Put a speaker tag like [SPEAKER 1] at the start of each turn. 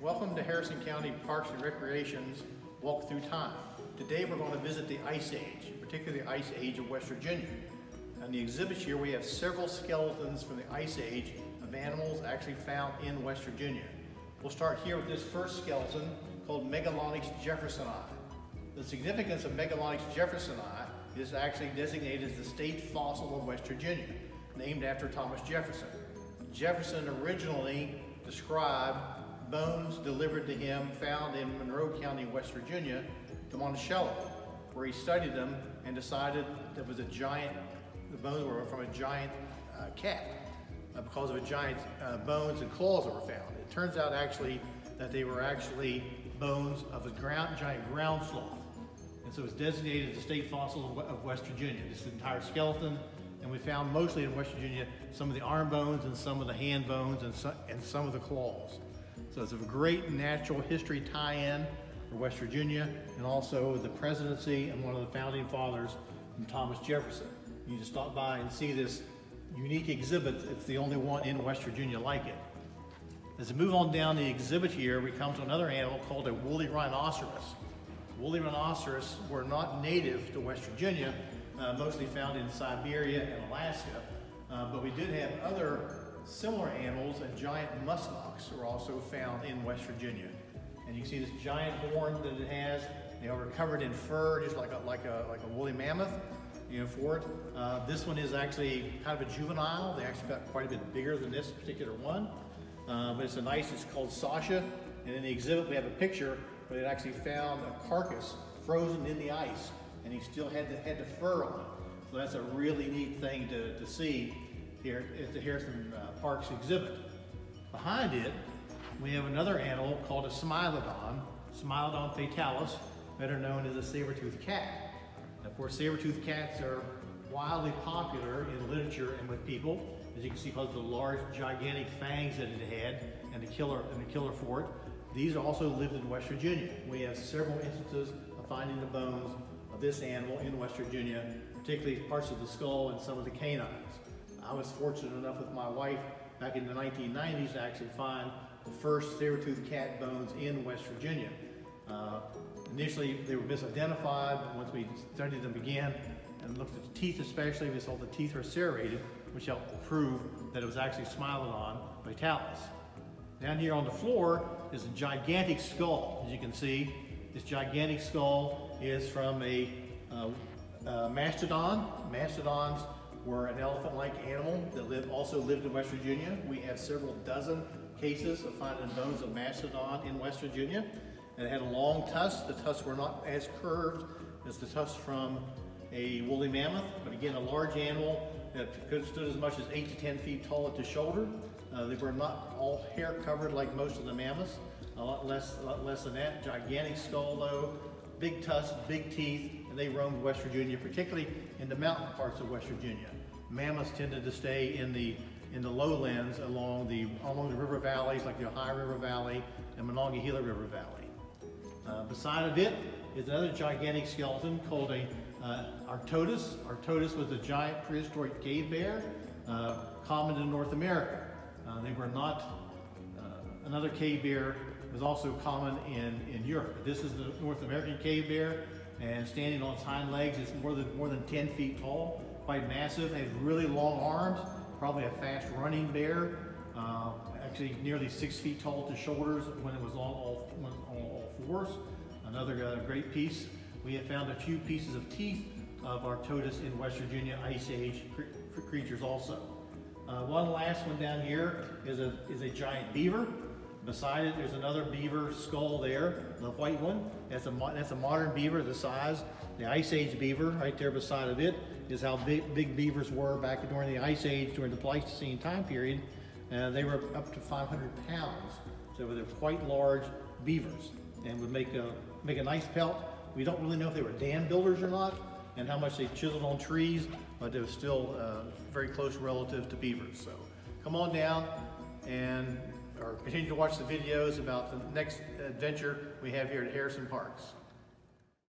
[SPEAKER 1] Welcome to Harrison County Parks and Recreation's Walk Through Time. Today we're going to visit the Ice Age, particularly the Ice Age of West Virginia. On the exhibit here we have several skeletons from the Ice Age of animals actually found in West Virginia. We'll start here with this first skeleton called Megalonyx jeffersoni. The significance of Megalonyx jeffersoni is actually designated as the state fossil of West Virginia, named after Thomas Jefferson. Jefferson originally described bones delivered to him found in Monroe County, West Virginia, to Monticello, where he studied them and decided that the bones were from a giant cat because of a giant bones and claws that were found. It turns out actually that they were actually bones of a giant ground sloth. And so it's designated as the state fossil of West Virginia, this entire skeleton. And we found mostly in West Virginia some of the arm bones and some of the hand bones and some of the claws. So it's a great natural history tie-in for West Virginia, and also the presidency and one of the founding fathers, Thomas Jefferson. You need to stop by and see this unique exhibit. It's the only one in West Virginia like it. As we move on down the exhibit here, we come to another animal called a woolly rhinoceros. Woolly rhinoceros were not native to West Virginia, mostly found in Siberia and Alaska, but we did have other similar animals, and giant muskox are also found in West Virginia. And you can see this giant horn that it has. They are covered in fur, just like a woolly mammoth, for it. This one is actually kind of a juvenile. They actually got quite a bit bigger than this particular one. But it's it's called Sasha. And in the exhibit, we have a picture where they actually found a carcass frozen in the ice, and he still had the fur on it. So that's a really neat thing to see here at the Harrison Parks exhibit. Behind it, we have another animal called a Smilodon, Smilodon fatalis, better known as a saber-toothed cat. And of course, saber-toothed cats are wildly popular in literature and with people, as you can see, because of the large, gigantic fangs that it had and the killer for it. These also lived in West Virginia. We have several instances of finding the bones of this animal in West Virginia, particularly parts of the skull and some of the canines. I was fortunate enough with my wife back in the 1990s to actually find the first saber-toothed cat bones in West Virginia. Initially, they were misidentified, but once we studied them again and looked at the teeth especially, we saw the teeth were serrated, which helped prove that it was actually Smilodon fatalis. Down here on the floor is a gigantic skull. As you can see, this gigantic skull is from a mastodon. Mastodons were an elephant-like animal that also lived in West Virginia. We have several dozen cases of finding bones of mastodon in West Virginia. And it had a long tusk. The tusks were not as curved as the tusks from a woolly mammoth, but again, a large animal that could have stood as much as 8 to 10 feet tall at the shoulder. They were not all hair covered like most of the mammoths, a lot less than that. Gigantic skull though, big tusks, big teeth, and they roamed West Virginia, particularly in the mountain parts of West Virginia. Mammoths tended to stay in the lowlands along the river valleys like the Ohio River Valley and Monongahela River Valley. Beside of it is another gigantic skeleton called a Arctodus. Arctodus was a giant prehistoric cave bear, common in North America. They were not, another cave bear was also common in Europe. This is the North American cave bear, and standing on its hind legs, it's more than 10 feet tall, quite massive. It has really long arms, probably a fast running bear, actually nearly 6 feet tall at the shoulders when it was on all fours. Another great piece. We have found a few pieces of teeth of Arctodus in West Virginia Ice Age creatures also. One last one down here is a giant beaver. Beside it, there's another beaver skull there, the white one. That's a modern beaver, the size. The Ice Age beaver, right there beside of it, is how big beavers were back during the Ice Age, during the Pleistocene time period. They were up to 500 pounds. So they're quite large beavers and would make a nice pelt. We don't really know if they were dam builders or not and how much they chiseled on trees, but they were still very close relative to beavers. So come on down and continue to watch the videos about the next adventure we have here at Harrison Parks.